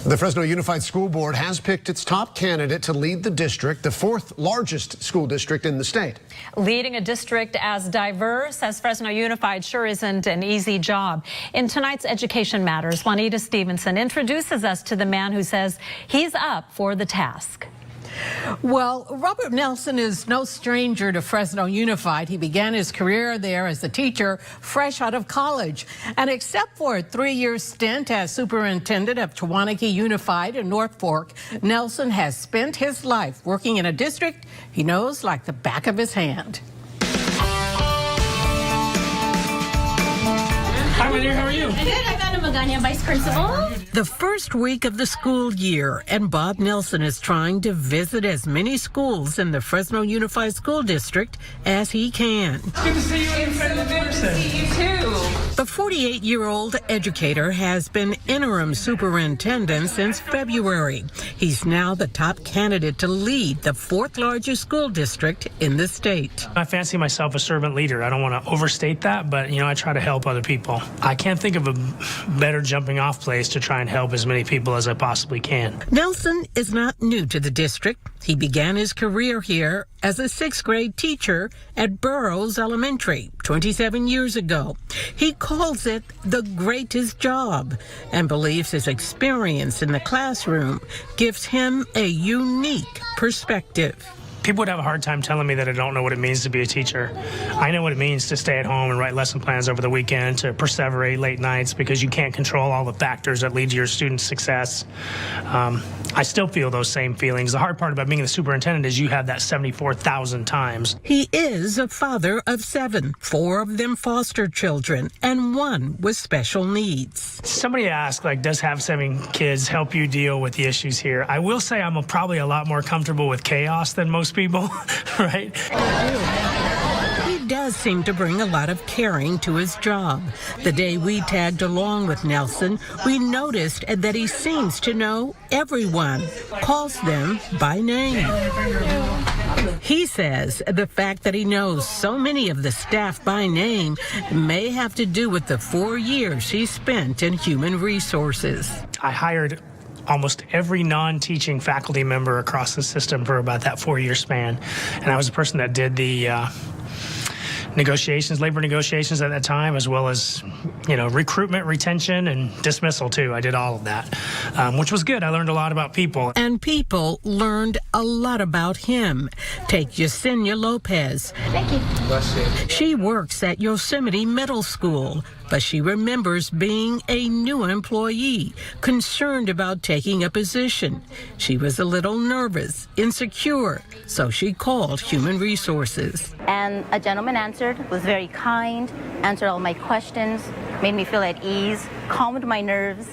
The Fresno Unified School Board has picked its top candidate to lead the district, the fourth largest school district in the state. Leading a district as diverse as Fresno Unified sure isn't an easy job. In tonight's Education Matters, Juanita Stevenson introduces us to the man who says he's up for the task. Well, Robert Nelson is no stranger to Fresno Unified. He began his career there as a teacher fresh out of college. And except for a 3-year stint as superintendent of Tewaniki Unified in North Fork, Nelson has spent his life working in a district he knows like the back of his hand. Hi, my dear. How are you? Good. I'm Madam Magana, Vice Principal. The first week of the school year, and Bob Nelson is trying to visit as many schools in the Fresno Unified School District as he can. Good to see you in person. See you too. The 48-year-old educator has been interim superintendent since February. He's now the top candidate to lead the fourth largest school district in the state. I fancy myself a servant leader. I don't want to overstate that, but, I try to help other people. I can't think of a better jumping off place to try and help as many people as I possibly can. Nelson is not new to the district. He began his career here as a 6th grade teacher at Burroughs Elementary 27 years ago. He calls it the greatest job and believes his experience in the classroom gives him a unique perspective. People would have a hard time telling me that I don't know what it means to be a teacher. I know what it means to stay at home and write lesson plans over the weekend, to perseverate late nights because you can't control all the factors that lead to your students' success. I still feel those same feelings. The hard part about being the superintendent is you have that 74,000 times. He is a father of 7, 4 of them foster children, and 1 with special needs. Somebody asked, does having 7 kids help you deal with the issues here? I will say I'm probably a lot more comfortable with chaos than most people, right? He does seem to bring a lot of caring to his job. The day we tagged along with Nelson, we noticed that he seems to know everyone, calls them by name. He says the fact that he knows so many of the staff by name may have to do with the 4 years he spent in human resources. I hired almost every non-teaching faculty member across the system for about that 4-year span. And I was the person that did the labor negotiations at that time, as well as, recruitment, retention, and dismissal too. I did all of that, which was good. I learned a lot about people. And people learned a lot about him. Take Yesenia Lopez. Thank you. She works at Yosemite Middle School, but she remembers being a new employee, concerned about taking a position. She was a little nervous, insecure, so she called Human Resources. And a gentleman answered, was very kind, answered all my questions, made me feel at ease, calmed my nerves,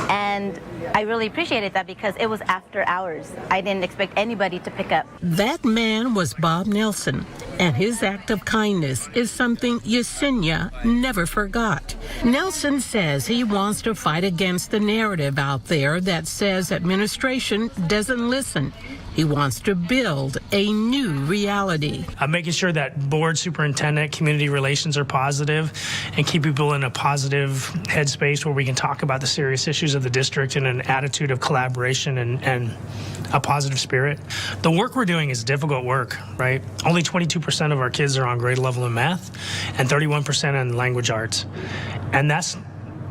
and I really appreciated that because it was after hours. I didn't expect anybody to pick up. That man was Bob Nelson, and his act of kindness is something Yesenia never forgot. Nelson says he wants to fight against the narrative out there that says administration doesn't listen. He wants to build a new reality. I'm making sure that board, superintendent, community relations are positive and keep people in a positive headspace where we can talk about the serious issues of the district in an attitude of collaboration and a positive spirit. The work we're doing is difficult work, right? Only 22% of our kids are on grade level in math and 31% in language arts. And that's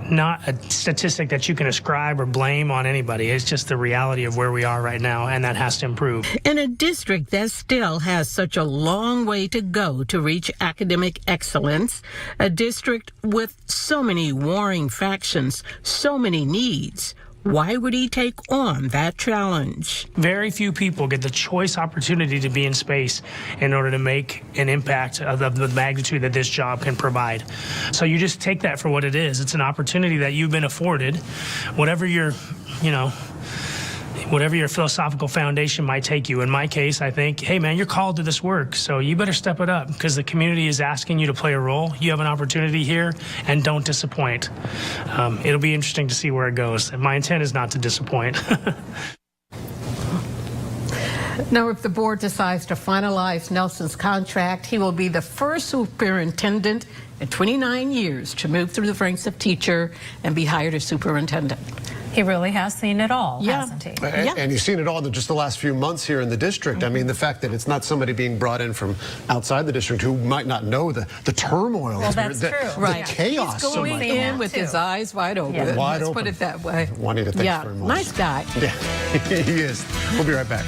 not a statistic that you can ascribe or blame on anybody. It's just the reality of where we are right now, and that has to improve. In a district that still has such a long way to go to reach academic excellence, a district with so many warring factions, so many needs, why would he take on that challenge? Very few people get the choice opportunity to be in space in order to make an impact of the magnitude that this job can provide. So you just take that for what it is. It's an opportunity that you've been afforded. Whatever your philosophical foundation might take you. In my case, I think, hey, man, you're called to this work, so you better step it up because the community is asking you to play a role. You have an opportunity here, and don't disappoint. It'll be interesting to see where it goes. My intent is not to disappoint. Now, if the board decides to finalize Nelson's contract, he will be the first superintendent in 29 years to move through the ranks of teacher and be hired as superintendent. He really has seen it all, hasn't he? And you've seen it all in just the last few months here in the district. I mean, the fact that it's not somebody being brought in from outside the district who might not know the turmoil, Well, that's true. the chaos. He's going in with his eyes wide open. Yeah. Wide Let's open. put it that way. Juanita, thanks very much. Nice guy. Yeah, he is. We'll be right back.